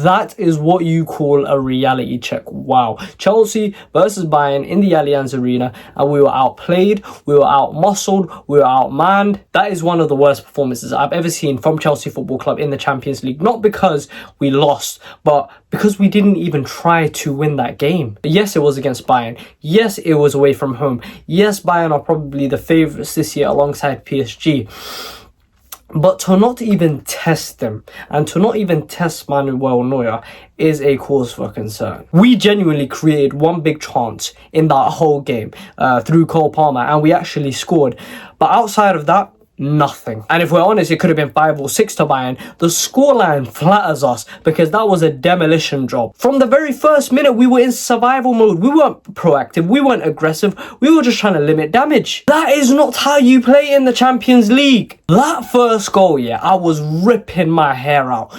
That is what you call a reality check. Wow. Chelsea versus Bayern in the Allianz Arena, and we were outplayed, we were outmuscled, we were outmanned. That is one of the worst performances I've ever seen from Chelsea Football Club in the Champions League. Not because we lost, but because we didn't even try to win that game. Yes, it was against Bayern. Yes, it was away from home. Yes, Bayern are probably the favourites this year alongside PSG. But to not even test them and to not even test Manuel Neuer is a cause for concern. We genuinely created one big chance in that whole game through Cole Palmer, and we actually scored. But outside of that, nothing. And if we're honest, it could have been 5 or 6 to Bayern. The scoreline flatters us because that was a demolition job. From the very first minute, we were in survival mode. We weren't proactive. We weren't aggressive. We were just trying to limit damage. That is not how you play in the Champions League. That first goal, yeah, I was ripping my hair out.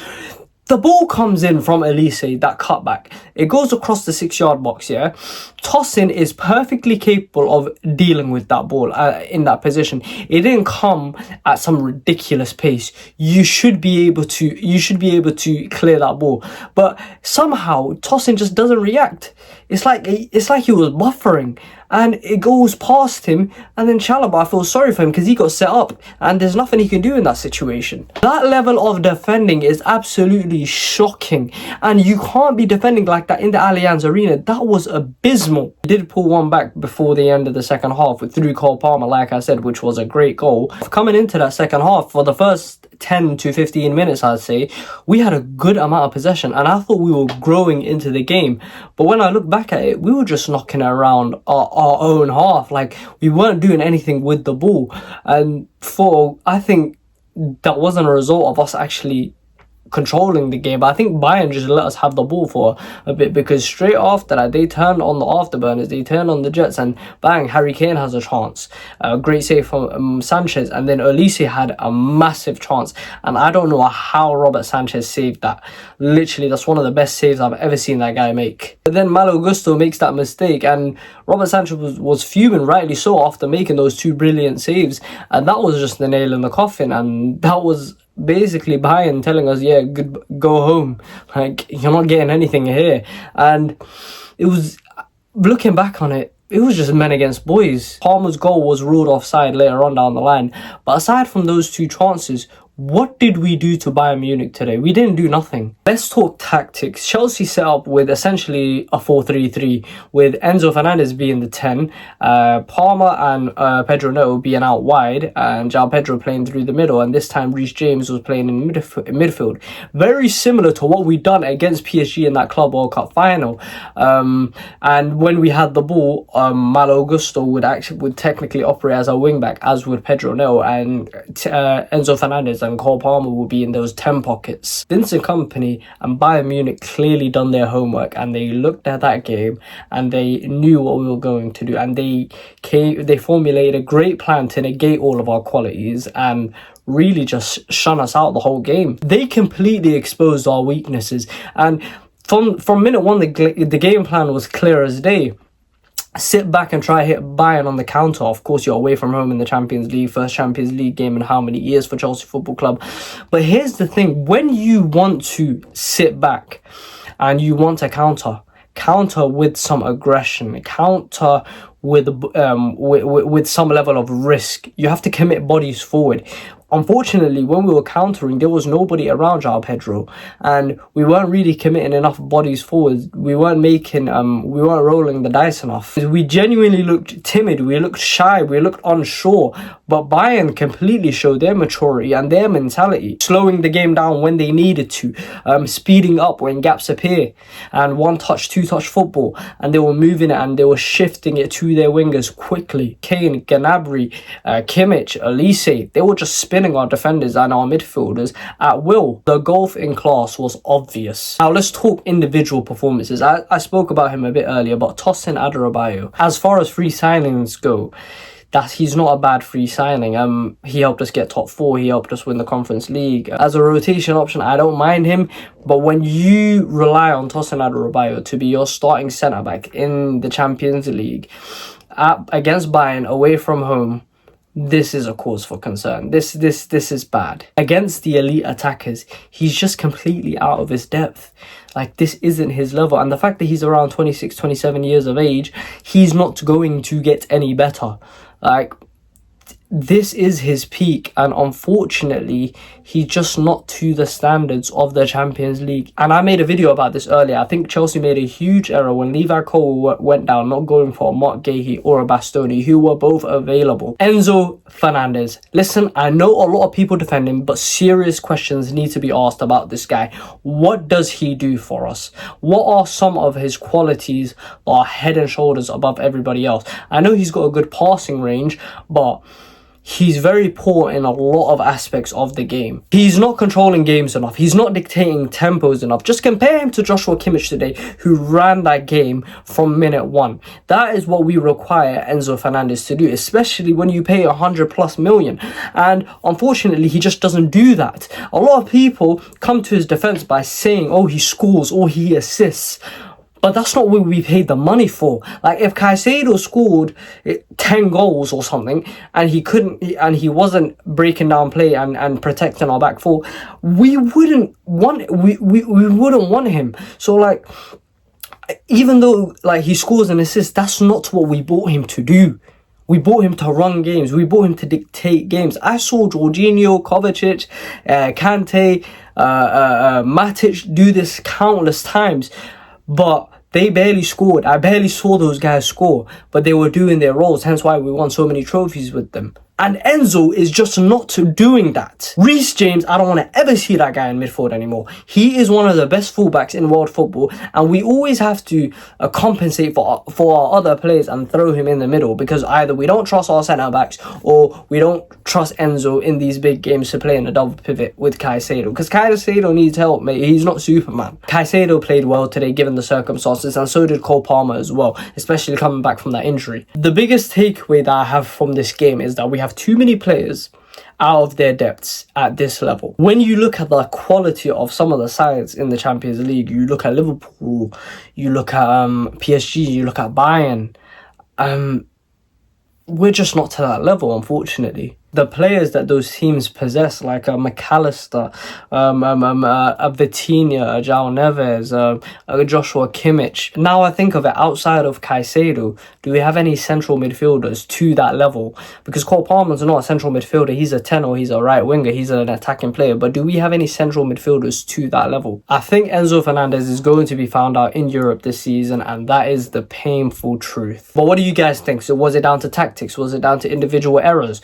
The ball comes in from Elise, that cutback. It goes across the 6-yard box, yeah. Tosin is perfectly capable of dealing with that ball in that position. It didn't come at some ridiculous pace. You should be able to clear that ball. But somehow Tosin just doesn't react. It's like he was buffering. And it goes past him, and then Chalobah, I feel sorry for him because he got set up and there's nothing he can do in that situation. That level of defending is absolutely shocking, and you can't be defending like that in the Allianz Arena. That was abysmal. We did pull one back before the end of the second half through Cole Palmer, like I said, which was a great goal. Coming into that second half, for the first 10 to 15 minutes, I'd say, we had a good amount of possession and I thought we were growing into the game. But when I look back at it, we were just knocking it around our own half. Like, we weren't doing anything with the ball. And I think that wasn't a result of us actually controlling the game, but I think Bayern just let us have the ball for a bit, because straight after that they turned on the afterburners, they turned on the jets, and bang, Harry Kane has a chance, a great save from Sanchez, and then Elise had a massive chance, and I don't know how Robert Sanchez saved that. Literally, that's one of the best saves I've ever seen that guy make. But then Malo Gusto makes that mistake, and Robert Sanchez was fuming, rightly so, after making those 2 brilliant saves, and that was just the nail in the coffin. And that was basically Bayern telling us, yeah, go home, like, you're not getting anything here. And it was, looking back on it, it was just men against boys. Palmer's goal was ruled offside later on down the line, but aside from those 2 chances, what did we do to Bayern Munich today? We didn't do nothing. Let's talk tactics. Chelsea set up with essentially a 4-3-3, with Enzo Fernandez being the 10, Palmer and Pedro Neto being out wide, and João Pedro playing through the middle, and this time Reece James was playing in midfield. Very similar to what we'd done against PSG in that Club World Cup final. And when we had the ball, Malo Gusto would technically operate as a wing-back, as would Pedro Neto, and Enzo Fernandez and Cole Palmer will be in those 10 pockets. Vincent Kompany and Bayern Munich clearly done their homework, and they looked at that game and they knew what we were going to do, and they formulated a great plan to negate all of our qualities and really just shun us out the whole game. They completely exposed our weaknesses, and from minute one, the game plan was clear as day. Sit back and try hit Bayern on the counter. Of course, you're away from home in the Champions League, first Champions League game in how many years for Chelsea Football Club. But here's the thing, when you want to sit back and you want to counter with some aggression, counter with some level of risk, you have to commit bodies forward. Unfortunately, when we were countering, there was nobody around João Pedro, and we weren't really committing enough bodies forward. We weren't rolling the dice enough. We genuinely looked timid, we looked shy, we looked unsure, but Bayern completely showed their maturity and their mentality, slowing the game down when they needed to, speeding up when gaps appear, and one-touch, two-touch football, and they were moving it and they were shifting it to their wingers quickly. Kane, Gnabry, Kimmich, Elise, they were just spinning our defenders and our midfielders at will. The gulf in class was obvious. Now let's talk individual performances. I spoke about him a bit earlier, but Tosin Adarabioyo, as far as free signings go, that he's not a bad free signing. He helped us get top 4. He helped us win the Conference League. As a rotation option, I don't mind him. But when you rely on Tosin Adarabioyo to be your starting centre-back in the Champions League against Bayern away from home, this is a cause for concern. This is bad. Against the elite attackers, he's just completely out of his depth. Like, this isn't his level. And the fact that he's around 26, 27 years of age, he's not going to get any better. Like, this is his peak, and unfortunately he's just not to the standards of the Champions League. And I made a video about this earlier. I think Chelsea made a huge error when Levi Cole went down, not going for a Mark Gahey or a Bastoni, who were both available. Enzo Fernandez, listen, I know a lot of people defend him, but serious questions need to be asked about this guy. What does he do for us? What are some of his qualities that are head and shoulders above everybody else? I know he's got a good passing range, but he's very poor in a lot of aspects of the game. He's not controlling games enough. He's not dictating tempos enough. Just compare him to Joshua Kimmich today, who ran that game from minute one. That is what we require Enzo Fernandez to do, especially when you pay 100+ million. And unfortunately, he just doesn't do that. A lot of people come to his defense by saying, oh, he scores or he assists. But that's not what we paid the money for. Like, if Caicedo scored 10 goals or something, and he wasn't breaking down play and protecting our back four, we wouldn't want him. So, like, even though, like, he scores an assist, that's not what we bought him to do. We bought him to run games. We bought him to dictate games. I saw Jorginho, Kovacic, Kante, Matic do this countless times. But they barely scored. I barely saw those guys score, but they were doing their roles, hence why we won so many trophies with them. And Enzo is just not doing that. Reece James, I don't want to ever see that guy in midfield anymore. He is one of the best fullbacks in world football, and we always have to compensate for our other players and throw him in the middle, because either we don't trust our centre-backs or we don't trust Enzo in these big games to play in a double pivot with Caicedo. Because Caicedo needs help, mate. He's not Superman. Caicedo played well today given the circumstances, and so did Cole Palmer as well, especially coming back from that injury. The biggest takeaway that I have from this game is that we have too many players out of their depths at this level. When you look at the quality of some of the sides in the Champions League, you look at Liverpool, you look at PSG, you look at Bayern, we're just not to that level, unfortunately. The players that those teams possess, like McAllister, Vitinha, João Neves, Joshua Kimmich. Now I think of it, outside of Caicedo, do we have any central midfielders to that level? Because Cole Palmer's not a central midfielder. He's a 10 or he's a right winger. He's an attacking player. But do we have any central midfielders to that level? I think Enzo Fernandez is going to be found out in Europe this season, and that is the painful truth. But what do you guys think? So was it down to tactics? Was it down to individual errors?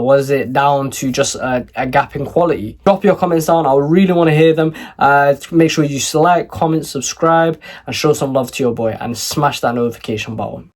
Was it down to just a gap in quality? Drop your comments down. I really want to hear them. Make sure you like, comment, subscribe, and show some love to your boy, and smash that notification button.